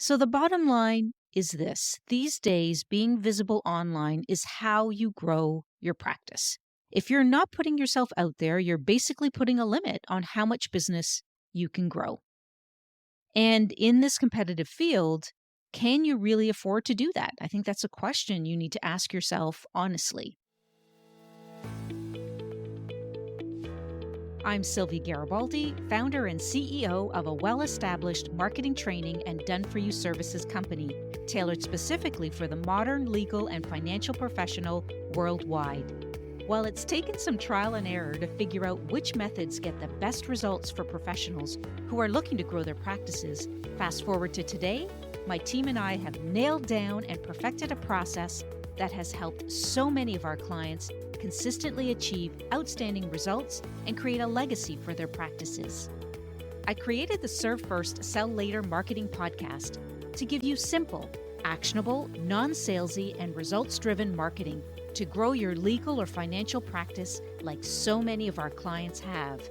So the bottom line is this. These days, being visible online is how you grow your practice. If you're not putting yourself out there, you're basically putting a limit on how much business you can grow. And in this competitive field, can you really afford to do that? I think that's a question you need to ask yourself honestly. I'm Sylvia Garibaldi, founder and CEO of a well-established marketing training and done-for-you services company, tailored specifically for the modern legal and financial professional worldwide. While it's taken some trial and error to figure out which methods get the best results for professionals who are looking to grow their practices, fast forward to today, my team and I have nailed down and perfected a process that has helped so many of our clients consistently achieve outstanding results and create a legacy for their practices. I created the Serve First, Sell Later marketing podcast to give you simple, actionable, non-salesy, and results-driven marketing to grow your legal or financial practice like so many of our clients have.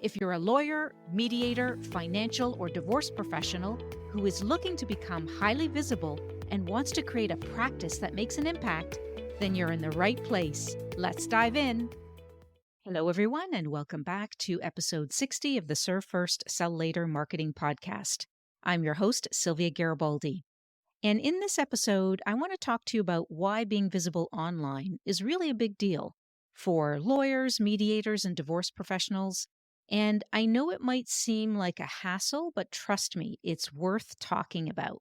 If you're a lawyer, mediator, financial, or divorce professional who is looking to become highly visible and wants to create a practice that makes an impact, then you're in the right place. Let's dive in. Hello, everyone, and welcome back to episode 60 of the Serve First, Sell Later marketing podcast. I'm your host, Sylvia Garibaldi. And in this episode, I want to talk to you about why being visible online is really a big deal for lawyers, mediators, and divorce professionals. And I know it might seem like a hassle, but trust me, it's worth talking about.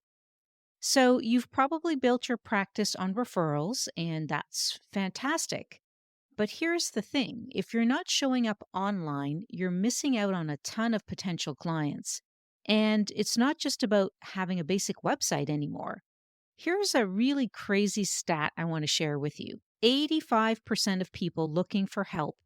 So you've probably built your practice on referrals, and that's fantastic. But here's the thing. If you're not showing up online, you're missing out on a ton of potential clients. And it's not just about having a basic website anymore. Here's a really crazy stat I want to share with you. 85% of people looking for help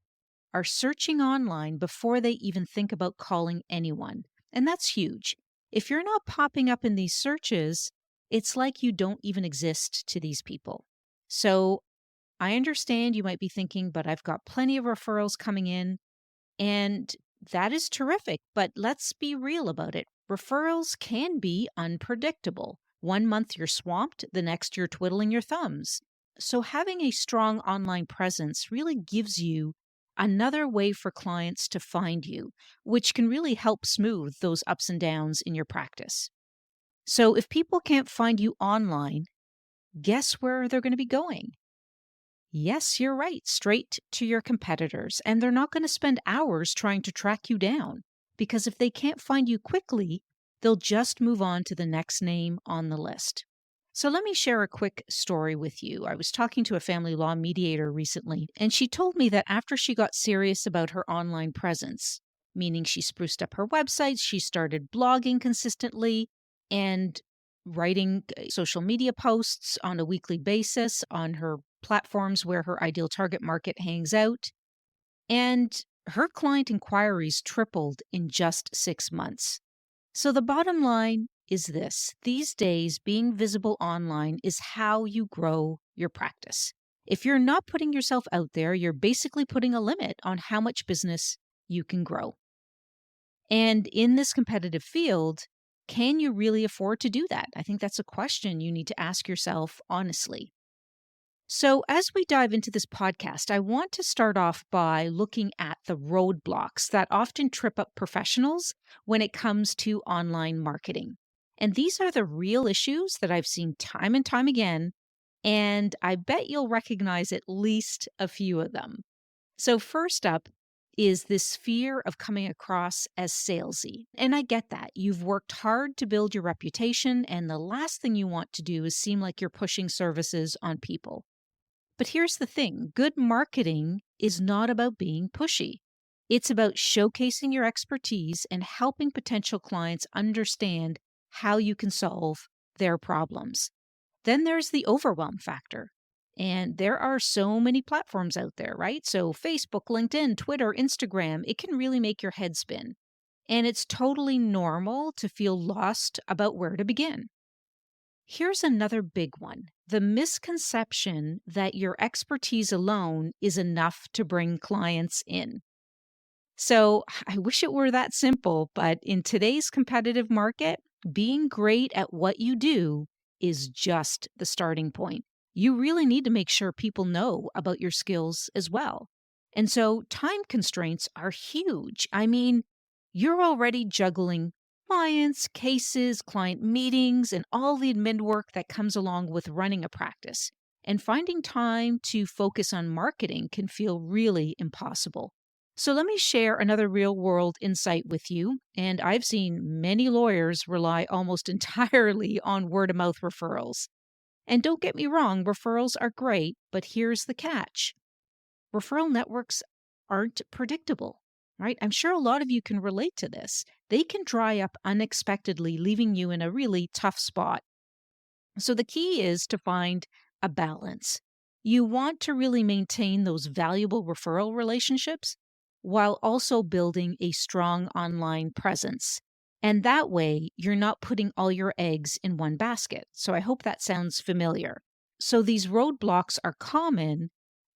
are searching online before they even think about calling anyone. And that's huge. If you're not popping up in these searches, it's like you don't even exist to these people. So I understand you might be thinking, but I've got plenty of referrals coming in, and that is terrific. But let's be real about it. Referrals can be unpredictable. One month you're swamped, the next you're twiddling your thumbs. So having a strong online presence really gives you another way for clients to find you, which can really help smooth those ups and downs in your practice. So if people can't find you online, guess where they're going to be going? Yes, you're right, straight to your competitors. And they're not going to spend hours trying to track you down, because if they can't find you quickly, they'll just move on to the next name on the list. So let me share a quick story with you. I was talking to a family law mediator recently, and she told me that after she got serious about her online presence, meaning she spruced up her website, she started blogging consistently and writing social media posts on a weekly basis on her platforms where her ideal target market hangs out. And her client inquiries tripled in just 6 months. So the bottom line is this. These days, being visible online is how you grow your practice. If you're not putting yourself out there, you're basically putting a limit on how much business you can grow. And in this competitive field, can you really afford to do that? I think that's a question you need to ask yourself honestly. So, as we dive into this podcast, I want to start off by looking at the roadblocks that often trip up professionals when it comes to online marketing. And these are the real issues that I've seen time and time again, and I bet you'll recognize at least a few of them. So, first up is this fear of coming across as salesy. And I get that. You've worked hard to build your reputation, and the last thing you want to do is seem like you're pushing services on people. But here's the thing. Good marketing is not about being pushy. It's about showcasing your expertise and helping potential clients understand how you can solve their problems. Then there's the overwhelm factor. And there are so many platforms out there, right? So Facebook, LinkedIn, Twitter, Instagram, it can really make your head spin. And it's totally normal to feel lost about where to begin. Here's another big one. The misconception that your expertise alone is enough to bring clients in. So I wish it were that simple, but in today's competitive market, being great at what you do is just the starting point. You really need to make sure people know about your skills as well. And so time constraints are huge. I mean, you're already juggling clients, cases, client meetings, and all the admin work that comes along with running a practice. And finding time to focus on marketing can feel really impossible. So let me share another real world insight with you. And I've seen many lawyers rely almost entirely on word of mouth referrals. And don't get me wrong, referrals are great, but here's the catch: referral networks aren't predictable, right? I'm sure a lot of you can relate to this. They can dry up unexpectedly, leaving you in a really tough spot. So the key is to find a balance. You want to really maintain those valuable referral relationships while also building a strong online presence. And that way, you're not putting all your eggs in one basket. So I hope that sounds familiar. So these roadblocks are common,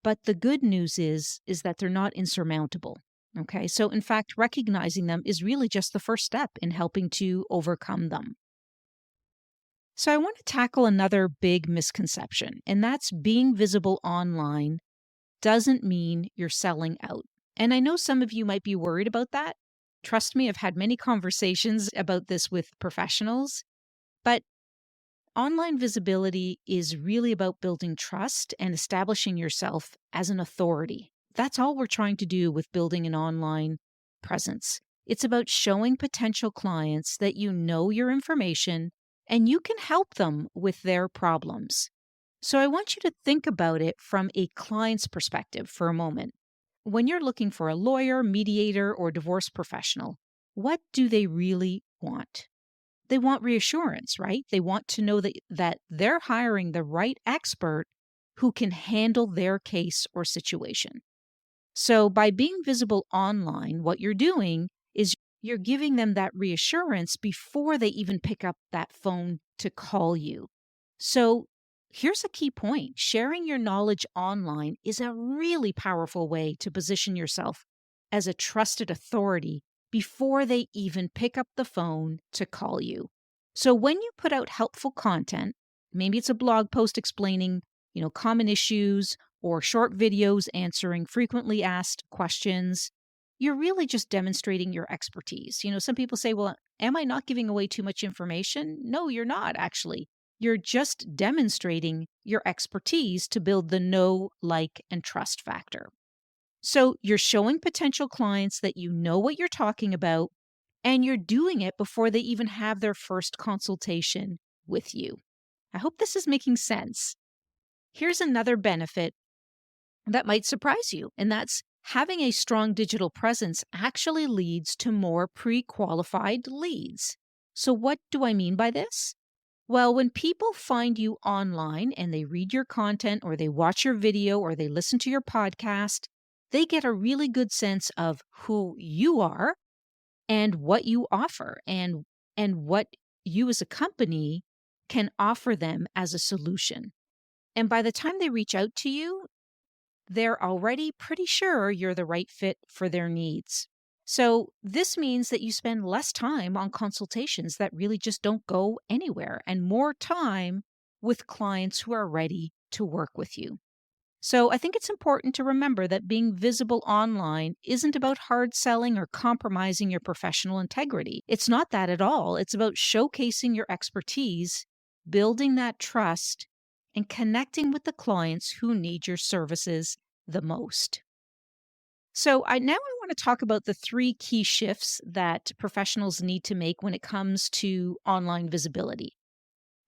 but the good news is that they're not insurmountable. Okay? So in fact, recognizing them is really just the first step in helping to overcome them. So, I want to tackle another big misconception, and that's being visible online doesn't mean you're selling out. And I know some of you might be worried about that. Trust me, I've had many conversations about this with professionals, but online visibility is really about building trust and establishing yourself as an authority. That's all we're trying to do with building an online presence. It's about showing potential clients that you know your information and you can help them with their problems. So I want you to think about it from a client's perspective for a moment. When you're looking for a lawyer, mediator, or divorce professional, what do they really want? They want reassurance, right? They want to know that they're hiring the right expert who can handle their case or situation. So by being visible online, what you're doing is you're giving them that reassurance before they even pick up that phone to call you. So here's a key point: sharing your knowledge online is a really powerful way to position yourself as a trusted authority before they even pick up the phone to call you. So when you put out helpful content, maybe it's a blog post explaining, common issues or short videos answering frequently asked questions, you're really just demonstrating your expertise. Some people say, well, am I not giving away too much information? No, you're not actually. You're just demonstrating your expertise to build the know, like, and trust factor. So you're showing potential clients that you know what you're talking about, and you're doing it before they even have their first consultation with you. I hope this is making sense. Here's another benefit that might surprise you, and that's having a strong digital presence actually leads to more pre qualified leads. So, what do I mean by this? Well, when people find you online and they read your content or they watch your video or they listen to your podcast, they get a really good sense of who you are and what you offer and what you as a company can offer them as a solution. And by the time they reach out to you, they're already pretty sure you're the right fit for their needs. So, this means that you spend less time on consultations that really just don't go anywhere and more time with clients who are ready to work with you. So, I think it's important to remember that being visible online isn't about hard selling or compromising your professional integrity. It's not that at all. It's about showcasing your expertise, building that trust, and connecting with the clients who need your services the most. So, I want to talk about the three key shifts that professionals need to make when it comes to online visibility.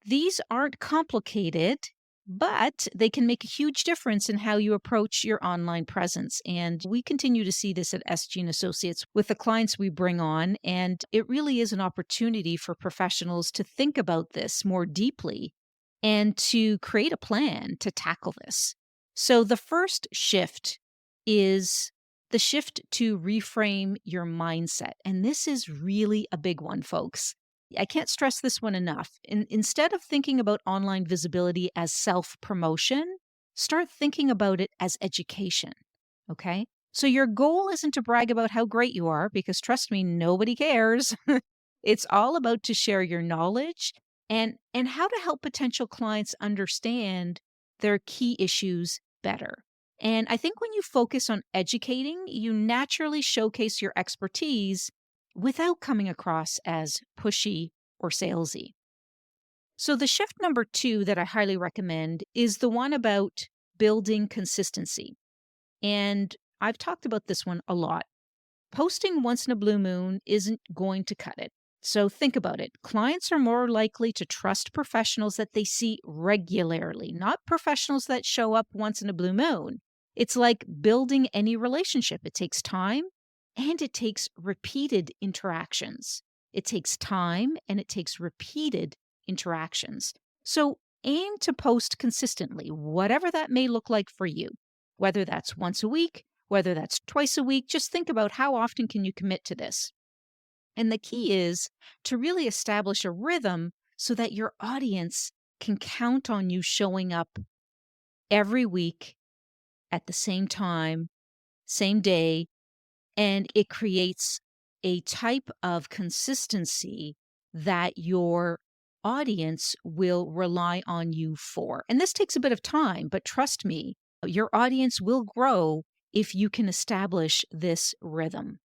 These aren't complicated, but they can make a huge difference in how you approach your online presence. And we continue to see this at SG and Associates with the clients we bring on. And it really is an opportunity for professionals to think about this more deeply and to create a plan to tackle this. So the first shift is the shift to reframe your mindset. And this is really a big one, folks. I can't stress this one enough. Instead of thinking about online visibility as self promotion, start thinking about it as education. Okay. So your goal isn't to brag about how great you are, because trust me, nobody cares. It's all about to share your knowledge and how to help potential clients understand their key issues better. And I think when you focus on educating, you naturally showcase your expertise without coming across as pushy or salesy. So, the shift number two that I highly recommend is the one about building consistency. And I've talked about this one a lot. Posting once in a blue moon isn't going to cut it. So think about it. Clients are more likely to trust professionals that they see regularly, not professionals that show up once in a blue moon. It's like building any relationship. It takes time and it takes repeated interactions. It takes time and it takes repeated interactions. So aim to post consistently, whatever that may look like for you, whether that's once a week, whether that's twice a week. Just think about how often can you commit to this. And the key is to really establish a rhythm so that your audience can count on you showing up every week at the same time, same day, and it creates a type of consistency that your audience will rely on you for. And this takes a bit of time, but trust me, your audience will grow if you can establish this rhythm.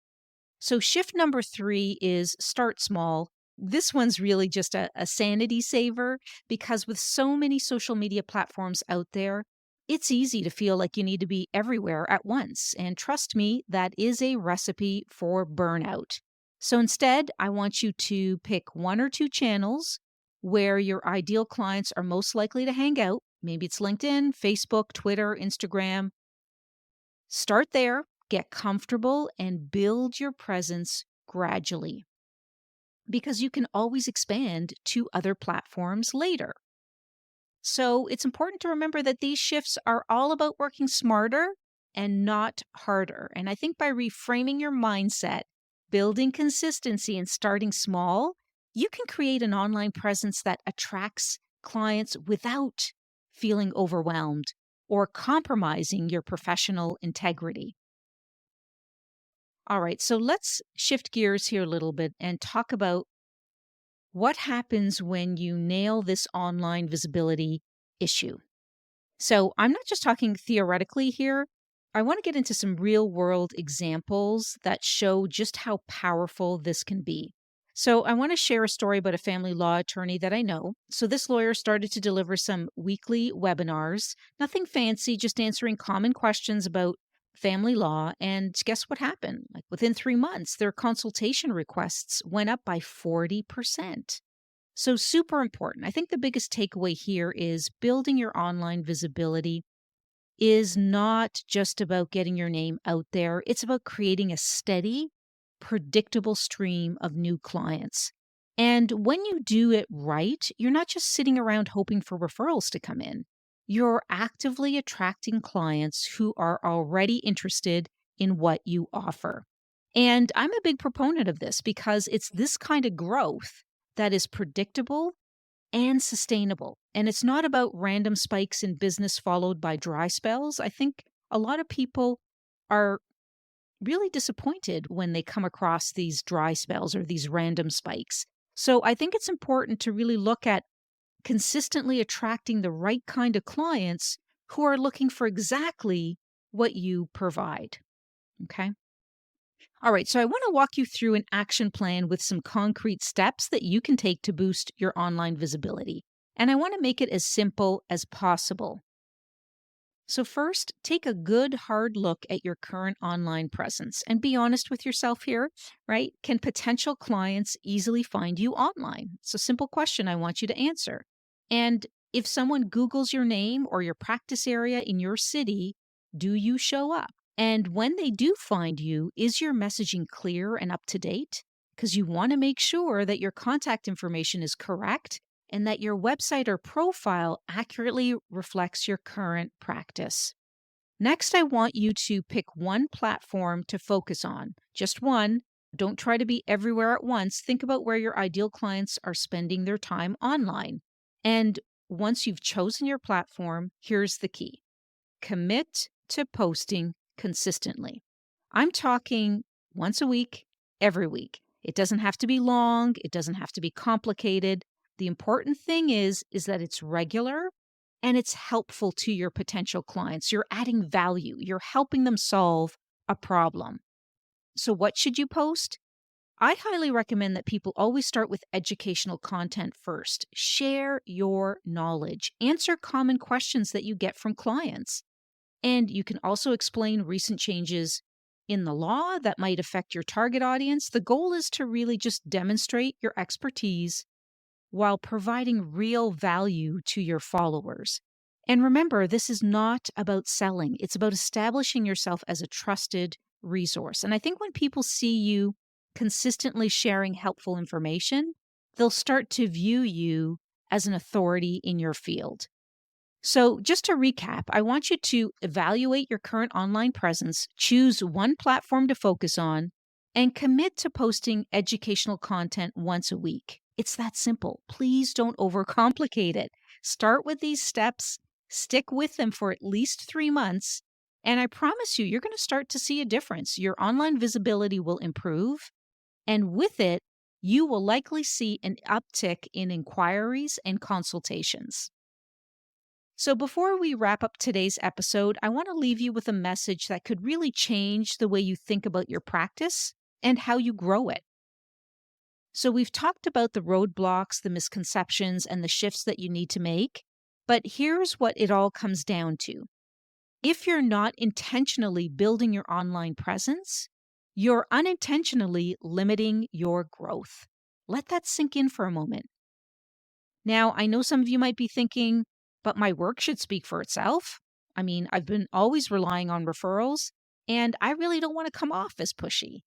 So, shift number three is start small. This one's really just a sanity saver because with so many social media platforms out there, it's easy to feel like you need to be everywhere at once. And trust me, that is a recipe for burnout. So instead, I want you to pick one or two channels where your ideal clients are most likely to hang out. Maybe it's LinkedIn, Facebook, Twitter, Instagram. Start there, get comfortable, and build your presence gradually because you can always expand to other platforms later. So it's important to remember that these shifts are all about working smarter and not harder. And I think by reframing your mindset, building consistency, and starting small, you can create an online presence that attracts clients without feeling overwhelmed or compromising your professional integrity. All right, so let's shift gears here a little bit and talk about what happens when you nail this online visibility issue. So, I'm not just talking theoretically here. I want to get into some real world examples that show just how powerful this can be. So, I want to share a story about a family law attorney that I know. So, this lawyer started to deliver some weekly webinars, nothing fancy, just answering common questions about family law. And guess what happened? Like within 3 months, their consultation requests went up by 40%. So, super important. I think the biggest takeaway here is building your online visibility is not just about getting your name out there, it's about creating a steady, predictable stream of new clients. And when you do it right, you're not just sitting around hoping for referrals to come in. You're actively attracting clients who are already interested in what you offer. And I'm a big proponent of this because it's this kind of growth that is predictable and sustainable. And it's not about random spikes in business followed by dry spells. I think a lot of people are really disappointed when they come across these dry spells or these random spikes. So I think it's important to really look at consistently attracting the right kind of clients who are looking for exactly what you provide. Okay. All right, so I want to walk you through an action plan with some concrete steps that you can take to boost your online visibility. And I want to make it as simple as possible. So, first, take a good hard look at your current online presence and be honest with yourself here, right? Can potential clients easily find you online? It's a simple question I want you to answer. And if someone Googles your name or your practice area in your city, do you show up? And when they do find you, is your messaging clear and up to date? Because you want to make sure that your contact information is correct and that your website or profile accurately reflects your current practice. Next, I want you to pick one platform to focus on, just one. Don't try to be everywhere at once. Think about where your ideal clients are spending their time online. And once you've chosen your platform, here's the key: commit to posting consistently. I'm talking once a week, every week. It doesn't have to be long. It doesn't have to be complicated. The important thing is that it's regular and it's helpful to your potential clients. You're adding value. You're helping them solve a problem. So what should you post? I highly recommend that people always start with educational content first. Share your knowledge. Answer common questions that you get from clients. And you can also explain recent changes in the law that might affect your target audience. The goal is to really just demonstrate your expertise while providing real value to your followers. And remember, this is not about selling, it's about establishing yourself as a trusted resource. And I think when people see you consistently sharing helpful information, they'll start to view you as an authority in your field. So, just to recap, I want you to evaluate your current online presence, choose one platform to focus on, and commit to posting educational content once a week. It's that simple. Please don't overcomplicate it. Start with these steps, stick with them for at least 3 months, and I promise you're going to start to see a difference. Your online visibility will improve, and with it, you will likely see an uptick in inquiries and consultations. So, before we wrap up today's episode, I want to leave you with a message that could really change the way you think about your practice and how you grow it. So, we've talked about the roadblocks, the misconceptions, and the shifts that you need to make. But here's what it all comes down to. If you're not intentionally building your online presence, you're unintentionally limiting your growth. Let that sink in for a moment. Now, I know some of you might be thinking, but my work should speak for itself. I mean, I've been always relying on referrals, and I really don't want to come off as pushy.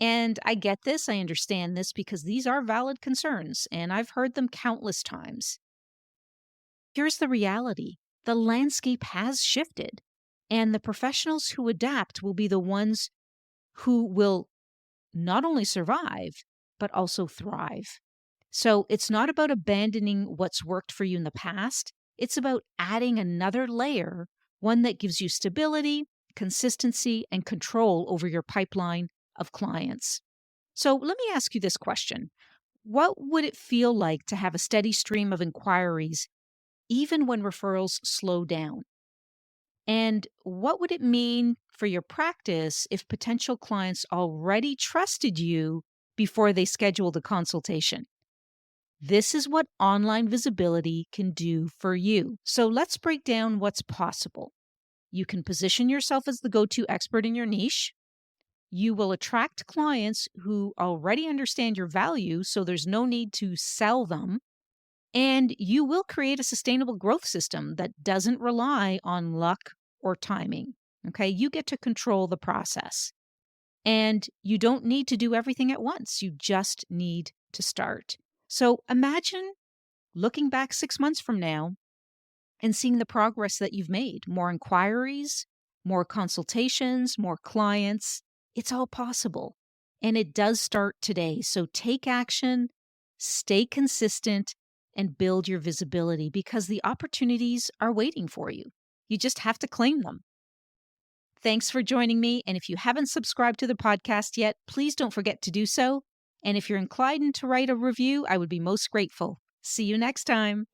And I get this, I understand this because these are valid concerns, and I've heard them countless times. Here's the reality: the landscape has shifted, and the professionals who adapt will be the ones who will not only survive, but also thrive. So it's not about abandoning what's worked for you in the past. It's about adding another layer, one that gives you stability, consistency, and control over your pipeline of clients. So let me ask you this question. What would it feel like to have a steady stream of inquiries, even when referrals slow down? And what would it mean for your practice if potential clients already trusted you before they scheduled a consultation? This is what online visibility can do for you. So let's break down what's possible. You can position yourself as the go-to expert in your niche. You will attract clients who already understand your value, so there's no need to sell them. And you will create a sustainable growth system that doesn't rely on luck or timing. Okay, you get to control the process. And you don't need to do everything at once. You just need to start. So imagine looking back 6 months from now and seeing the progress that you've made. More inquiries, more consultations, more clients. It's all possible. And it does start today. So take action, stay consistent, and build your visibility because the opportunities are waiting for you. You just have to claim them. Thanks for joining me. And if you haven't subscribed to the podcast yet, please don't forget to do so. And if you're inclined to write a review, I would be most grateful. See you next time.